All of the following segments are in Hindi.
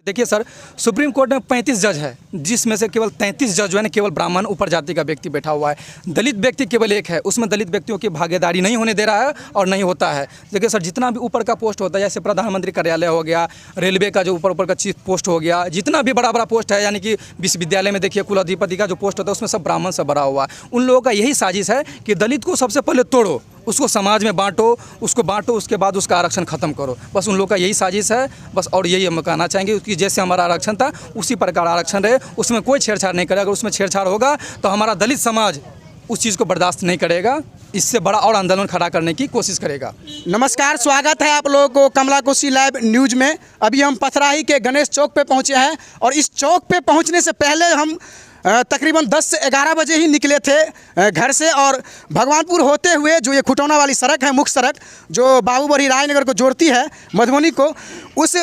देखिए सर, सुप्रीम कोर्ट में 35 जज है, जिसमें से केवल 33 जज जो है ना केवल ब्राह्मण ऊपर जाति का व्यक्ति बैठा हुआ है। दलित व्यक्ति केवल एक है, उसमें दलित व्यक्तियों की भागीदारी नहीं होने दे रहा है और नहीं होता है। देखिए सर, जितना भी ऊपर का पोस्ट होता है, जैसे प्रधानमंत्री कार्यालय हो गया, रेलवे का जो ऊपर का चीफ पोस्ट हो गया, जितना भी बड़ा पोस्ट है, यानी कि विश्वविद्यालय में देखिए कुलाधिपति का जो पोस्ट होता है उसमें सब ब्राह्मण से भरा हुआ है। उन लोगों का यही साजिश है कि दलित को सबसे पहले तोड़ो, उसको समाज में बांटो, उसके बाद उसका आरक्षण खत्म करो। बस उन लोग का यही साजिश है बस। और यही हम कहना चाहेंगे कि जैसे हमारा आरक्षण था उसी प्रकार आरक्षण रहे, उसमें कोई छेड़छाड़ नहीं करेगा। अगर उसमें छेड़छाड़ होगा तो हमारा दलित समाज उस चीज़ को बर्दाश्त नहीं करेगा, इससे बड़ा और आंदोलन खड़ा करने की कोशिश करेगा। नमस्कार, स्वागत है आप लोगों को कमला कोसी लाइव न्यूज में। अभी हम पथराही के गणेश चौक पे पहुंचे हैं और इस चौक पे पहुंचने से पहले हम तकरीबन 10 से 11 बजे ही निकले थे घर से, और भगवानपुर होते हुए जो ये खुटौना वाली सड़क है, मुख्य सड़क जो बाबूबड़ी रायनगर को जोड़ती है मधुबनी को, उस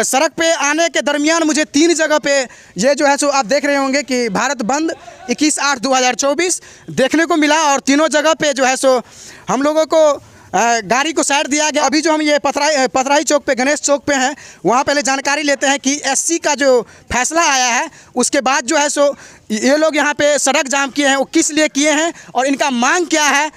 सड़क पे आने के दरमियान मुझे 3 जगह पे ये जो है सो आप देख रहे होंगे कि भारत बंद 21/8/2024 देखने को मिला। और तीनों जगह पे जो है सो हम लोगों को गाड़ी को साइड दिया गया। अभी जो हम ये पथराही चौक पे, गणेश चौक पे हैं, वहाँ पहले जानकारी लेते हैं कि एससी का जो फैसला आया है उसके बाद जो है सो ये लोग यहाँ पे सड़क जाम किए हैं, वो किस लिए किए हैं और इनका मांग क्या है।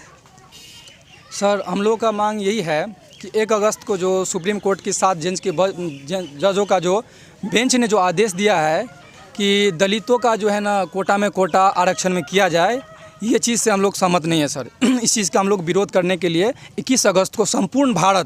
सर, हम लोग का मांग यही है कि 1 अगस्त को जो सुप्रीम कोर्ट की 7 जजों का जो बेंच ने जो आदेश दिया है कि दलितों का जो है ना कोटा में कोटा आरक्षण में किया जाए, ये चीज़ से हम लोग सहमत नहीं है सर। इस चीज़ का हम लोग विरोध करने के लिए 21 अगस्त को संपूर्ण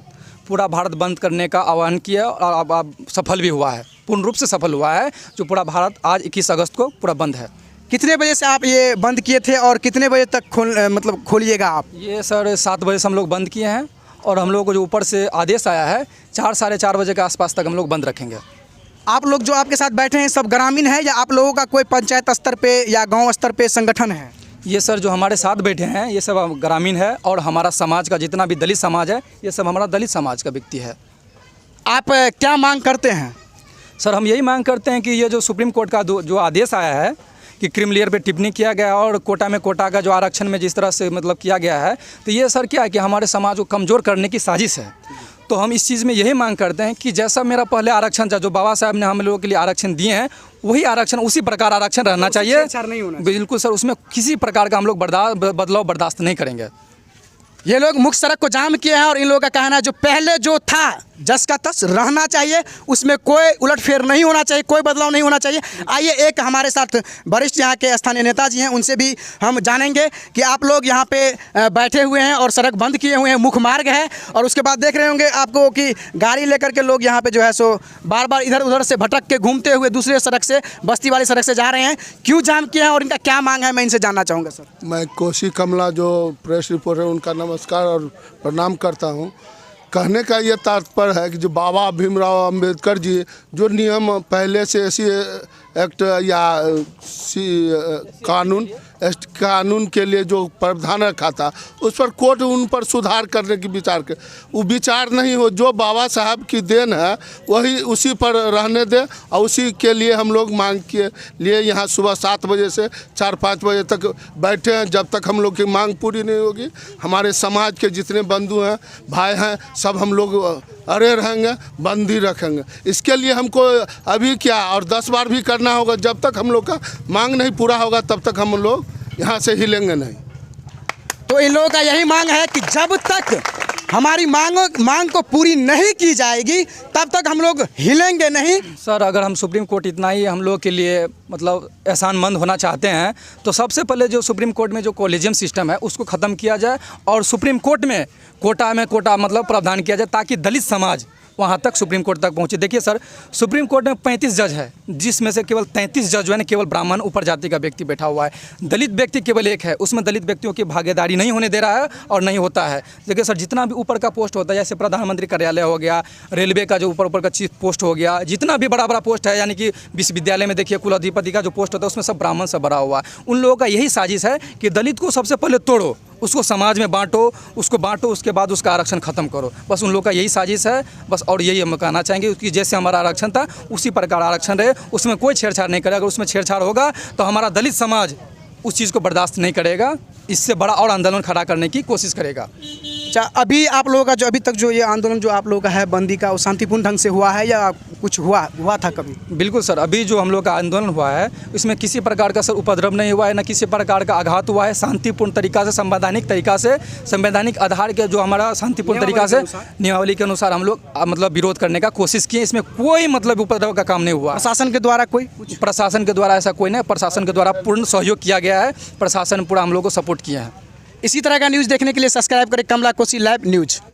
पूरा भारत बंद करने का आह्वान किया और अब सफल भी हुआ है, पूर्ण रूप से सफल हुआ है। जो पूरा भारत आज 21 अगस्त को पूरा बंद है। कितने बजे से आप ये बंद किए थे और कितने बजे तक खोलिएगा आप? ये सर 7 बजे से हम लोग बंद किए हैं और हम लोग को जो ऊपर से आदेश आया है 4 साढ़े 4 बजे के आसपास तक हम लोग बंद रखेंगे। आप लोग जो आपके साथ बैठे हैं सब ग्रामीण है या आप लोगों का कोई पंचायत स्तर पे या गाँव स्तर पे संगठन है? ये सर जो हमारे साथ बैठे हैं ये सब ग्रामीण है और हमारा समाज का जितना भी दलित समाज है ये सब हमारा दलित समाज का व्यक्ति है। आप क्या मांग करते हैं? सर, हम यही मांग करते हैं कि ये जो सुप्रीम कोर्ट का जो आदेश आया है कि क्रीम लेयर पे टिप्पणी किया गया और कोटा में कोटा का जो आरक्षण में जिस तरह से किया गया है, तो ये सर क्या है कि हमारे समाज को कमज़ोर करने की साजिश है। तो हम इस चीज़ में यही मांग करते हैं कि जैसा मेरा पहले आरक्षण था, जो बाबा साहब ने हम लोगों के लिए आरक्षण दिए हैं, वही आरक्षण उसी प्रकार आरक्षण रहना चाहिए। बिल्कुल सर, उसमें किसी प्रकार का हम लोग बदलाव बर्दाश्त नहीं करेंगे। ये लोग मुख्य सड़क को जाम किए हैं और इन लोगों का कहना है जो पहले जो था जस का तस रहना चाहिए, उसमें कोई उलटफेर नहीं होना चाहिए, कोई बदलाव नहीं होना चाहिए। आइए एक हमारे साथ वरिष्ठ यहाँ के स्थानीय नेताजी हैं, उनसे भी हम जानेंगे कि आप लोग यहाँ पे बैठे हुए हैं और सड़क बंद किए हुए हैं, मुख्य मार्ग है, और उसके बाद देख रहे होंगे आपको कि गाड़ी लेकर के लोग यहाँ पे जो है सो बार बार इधर उधर से भटक के घूमते हुए दूसरे सड़क से, बस्ती वाली सड़क से जा रहे हैं। क्यों जाम किए हैं और इनका क्या मांग है, मैं इनसे जानना चाहूँगा। सर, मैं कोसी कमला जो प्रेस रिपोर्टर उनका नमस्कार और प्रणाम करता हूँ। कहने का ये तात्पर्य है कि जो बाबा भीमराव अंबेडकर जी जो नियम पहले से ऐसी एक्ट या कानून के लिए जो प्रावधान रखा था, उस पर कोर्ट उन पर सुधार करने की विचार करे। वो विचार नहीं हो, जो बाबा साहब की देन है वही उसी पर रहने दे, और उसी के लिए हम लोग मांग के लिए यहाँ सुबह 7 बजे से 4-5 बजे तक बैठे हैं। जब तक हम लोग की मांग पूरी नहीं होगी, हमारे समाज के जितने बंधु हैं, भाई हैं, सब हम लोग अड़े रहेंगे, बंदी रखेंगे। इसके लिए हमको अभी क्या और 10 बार भी करना होगा। जब तक हम लोग का मांग नहीं पूरा होगा तब तक हम लोग यहाँ से हिलेंगे नहीं। तो इन लोगों का यही मांग है कि जब तक हमारी मांग को पूरी नहीं की जाएगी तब तक हम लोग हिलेंगे नहीं। सर, अगर हम सुप्रीम कोर्ट इतना ही हम लोग के लिए एहसानमंद होना चाहते हैं तो सबसे पहले जो सुप्रीम कोर्ट में जो कॉलेजियम सिस्टम है उसको ख़त्म किया जाए और सुप्रीम कोर्ट में कोटा प्रावधान किया जाए, ताकि दलित समाज वहाँ तक सुप्रीम कोर्ट तक पहुँचे। देखिए सर, सुप्रीम कोर्ट में 35 जज है, जिसमें से केवल 33 जज जो है ना केवल ब्राह्मण ऊपर जाति का व्यक्ति बैठा हुआ है। दलित व्यक्ति केवल एक है, उसमें दलित व्यक्तियों की भागीदारी नहीं होने दे रहा है और नहीं होता है। देखिए सर, जितना भी ऊपर का पोस्ट होता है, जैसे प्रधानमंत्री कार्यालय हो गया, रेलवे का जो ऊपर का चीफ पोस्ट हो गया, जितना भी बड़ा पोस्ट है, यानी कि विश्वविद्यालय में देखिए कुलाधिपति का जो पोस्ट होता है उसमें सब ब्राह्मण से भरा हुआ है। उन लोगों का यही साजिश है कि दलित को सबसे पहले तोड़ो, उसको समाज में बांटो, उसके बाद उसका आरक्षण खत्म करो। बस उन लोगों का यही साजिश है बस। और यही हम कहना चाहेंगे कि जैसे हमारा आरक्षण था उसी प्रकार आरक्षण रहे, उसमें कोई छेड़छाड़ नहीं करेगा। अगर उसमें छेड़छाड़ होगा तो हमारा दलित समाज उस चीज़ को बर्दाश्त नहीं करेगा, इससे बड़ा और आंदोलन खड़ा करने की कोशिश करेगा। अच्छा, अभी आप लोगों का जो अभी तक जो ये आंदोलन जो आप लोगों का है बंदी का, वो शांतिपूर्ण ढंग से हुआ है या कुछ हुआ था कभी? बिल्कुल सर, अभी जो हम लोग का आंदोलन हुआ है इसमें किसी प्रकार का सर उपद्रव नहीं हुआ है, न किसी प्रकार का आघात हुआ है। शांतिपूर्ण तरीका से, संवैधानिक तरीका से, संवैधानिक आधार के जो हमारा शांतिपूर्ण तरीका से नियमावली के अनुसार हम लोग मतलब विरोध करने का कोशिश किए। इसमें कोई मतलब उपद्रव का काम नहीं हुआ। प्रशासन के द्वारा कोई प्रशासन के द्वारा ऐसा कोई नहीं, प्रशासन के द्वारा पूर्ण सहयोग किया गया है। प्रशासन पूरा हम लोग को सपोर्ट किया है। इसी तरह का न्यूज़ देखने के लिए सब्सक्राइब करें कमला कोसी लाइव न्यूज़।